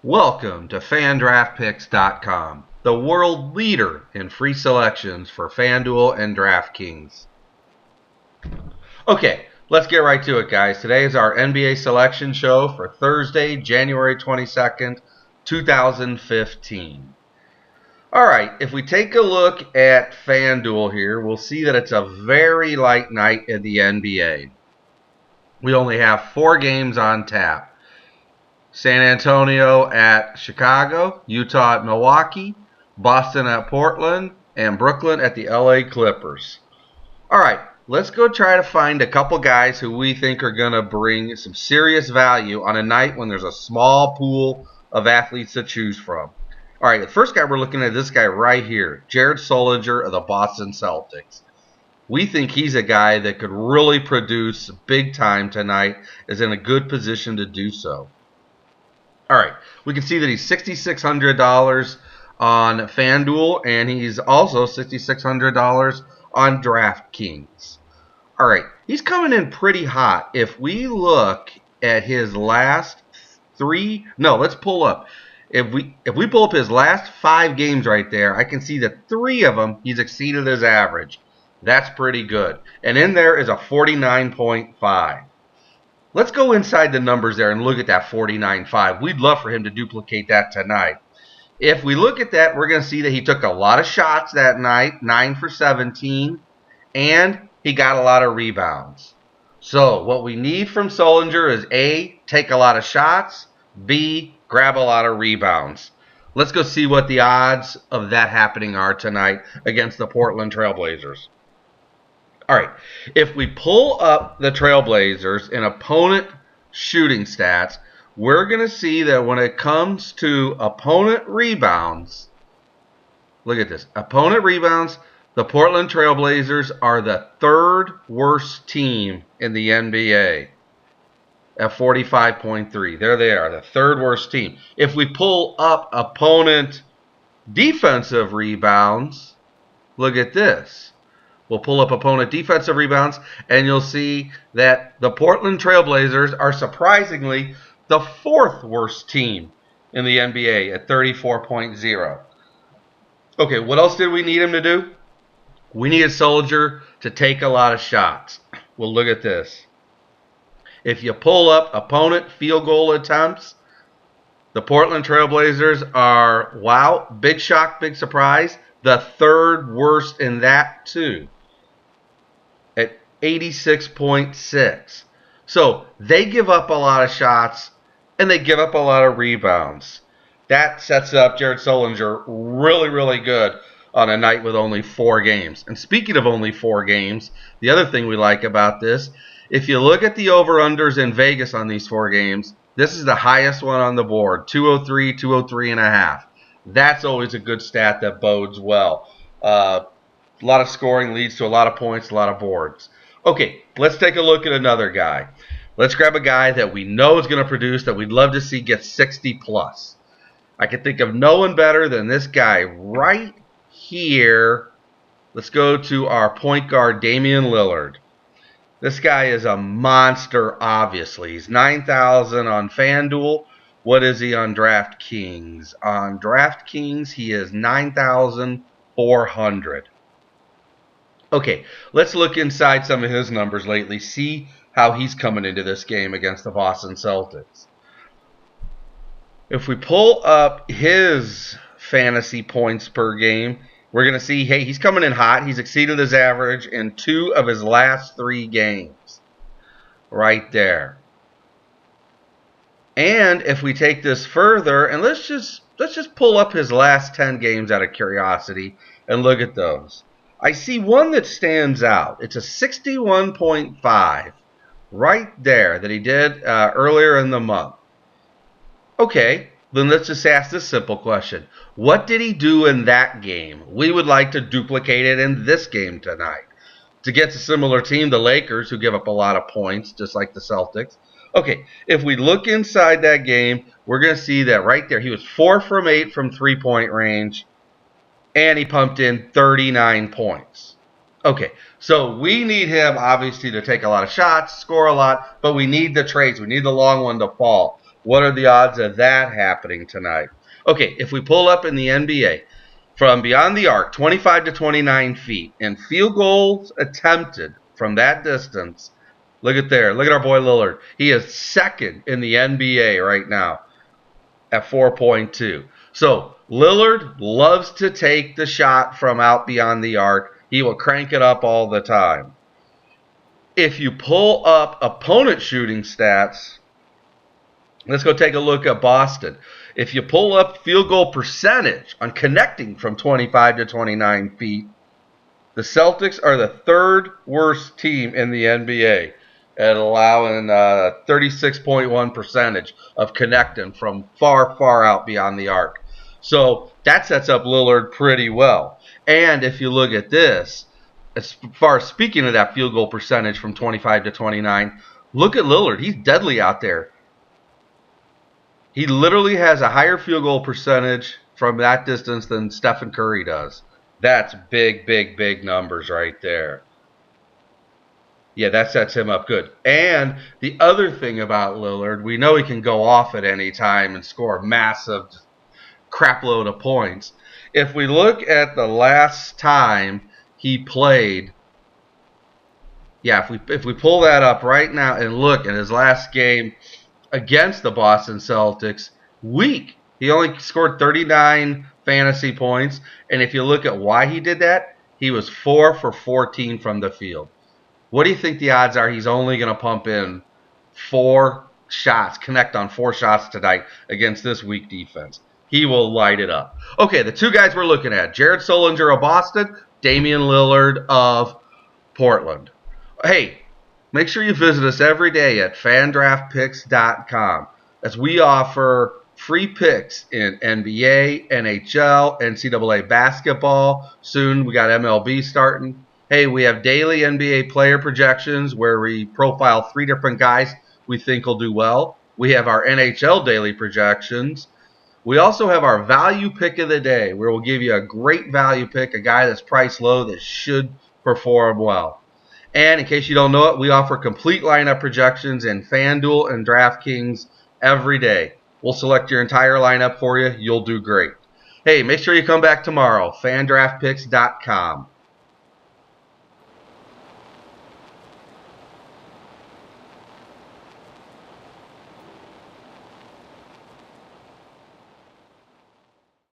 Welcome to FanDraftPicks.com, the world leader in free selections for FanDuel and DraftKings. Okay, let's get right to it, guys. Today is our NBA selection show for Thursday, January 22nd, 2015. All right, if we take a look at FanDuel here, we'll see that it's a very light night in the NBA. We only have 4 games on tap. San Antonio at Chicago, Utah at Milwaukee, Boston at Portland, and Brooklyn at the LA Clippers. All right, let's go try to find a couple guys who we think are going to bring some serious value on a night when there's a small pool of athletes to choose from. All right, the first guy we're looking at, this guy right here, Jared Sullinger of the Boston Celtics. We think he's a guy that could really produce big time tonight, is in a good position to do so. All right, we can see that he's $6,600 on FanDuel, and he's also $6,600 on DraftKings. All right, he's coming in pretty hot. If we look at his last let's pull up. If we pull up his last 5 games right there, I can see that 3 of them he's exceeded his average. That's pretty good. And in there is a 49.5. Let's go inside the numbers there and look at that 49.5. We'd love for him to duplicate that tonight. If we look at that, we're going to see that he took a lot of shots that night, 9 for 17, and he got a lot of rebounds. So what we need from Sullinger is A, take a lot of shots, B, grab a lot of rebounds. Let's go see what the odds of that happening are tonight against the Portland Trailblazers. All right, if we pull up the Trailblazers in opponent shooting stats, we're going to see that when it comes to opponent rebounds, look at this. Opponent rebounds, the Portland Trailblazers are the 3rd worst team in the NBA at 45.3. There they are, the 3rd worst team. If we pull up opponent defensive rebounds, look at this. We'll pull up opponent defensive rebounds, and you'll see that the Portland Trailblazers are surprisingly the 4th worst team in the NBA at 34.0. Okay, what else did we need him to do? We needed Sullinger to take a lot of shots. Well, look at this. If you pull up opponent field goal attempts, the Portland Trailblazers are, wow, big shock, big surprise, the 3rd worst in that too, at 86.6. So they give up a lot of shots and they give up a lot of rebounds. That sets up Jared Sullinger really, really good on a night with only 4 games. And speaking of only 4 games, the other thing we like about this, if you look at the over-unders in Vegas on these 4 games, this is the highest one on the board, 203, 203.5. That's always a good stat that bodes well. A lot of scoring leads to a lot of points, a lot of boards. Okay, let's take a look at another guy. Let's grab a guy that we know is going to produce, that we'd love to see get 60 plus. I can think of no one better than this guy right here. Let's go to our point guard, Damian Lillard. This guy is a monster, obviously. He's 9,000 on FanDuel. What is he on DraftKings? On DraftKings, he is 9,400. Okay, let's look inside some of his numbers lately, see how he's coming into this game against the Boston Celtics. If we pull up his fantasy points per game, we're going to see, hey, he's coming in hot. He's exceeded his average in 2 of his last 3 games. Right there. And if we take this further, and let's just pull up his last 10 games out of curiosity and look at those. I see one that stands out. It's a 61.5 right there that he did earlier in the month. Okay, then let's just ask this simple question. What did he do in that game? We would like to duplicate it in this game tonight. To get a similar team, the Lakers, who give up a lot of points, just like the Celtics. Okay, if we look inside that game, we're going to see that right there. He was 4 from 8 from three-point range, and he pumped in 39 points. Okay, so we need him, obviously, to take a lot of shots, score a lot, but we need the trades. We need the long one to fall. What are the odds of that happening tonight? Okay, if we pull up in the NBA, from beyond the arc, 25 to 29 feet, and field goals attempted from that distance, look at there. Look at our boy Lillard. He is second in the NBA right now at 4.2. So Lillard loves to take the shot from out beyond the arc. He will crank it up all the time. If you pull up opponent shooting stats, let's go take a look at Boston. If you pull up field goal percentage on connecting from 25 to 29 feet, the Celtics are the third worst team in the NBA at allowing 36.1 percentage of connecting from far, far out beyond the arc. So that sets up Lillard pretty well. And if you look at this, as far as speaking of that field goal percentage from 25 to 29, look at Lillard. He's deadly out there. He literally has a higher field goal percentage from that distance than Stephen Curry does. That's big, big, big numbers right there. Yeah, that sets him up good. And the other thing about Lillard, we know he can go off at any time and score a massive crap load of points. If we look at the last time he played, yeah, if we pull that up right now and look at his last game against the Boston Celtics, weak. He only scored 39 fantasy points. And if you look at why he did that, he was 4 for 14 from the field. What do you think the odds are he's only going to pump in 4 shots, connect on 4 shots tonight against this weak defense? He will light it up. Okay, the two guys we're looking at, Jared Solinger of Boston, Damian Lillard of Portland. Hey, make sure you visit us every day at FanDraftPicks.com as we offer free picks in NBA, NHL, NCAA basketball. Soon we got MLB starting. Hey, we have daily NBA player projections where we profile 3 different guys we think will do well. We have our NHL daily projections. We also have our value pick of the day where we'll give you a great value pick, a guy that's priced low that should perform well. And in case you don't know it, we offer complete lineup projections in FanDuel and DraftKings every day. We'll select your entire lineup for you. You'll do great. Hey, make sure you come back tomorrow. FanDraftPicks.com.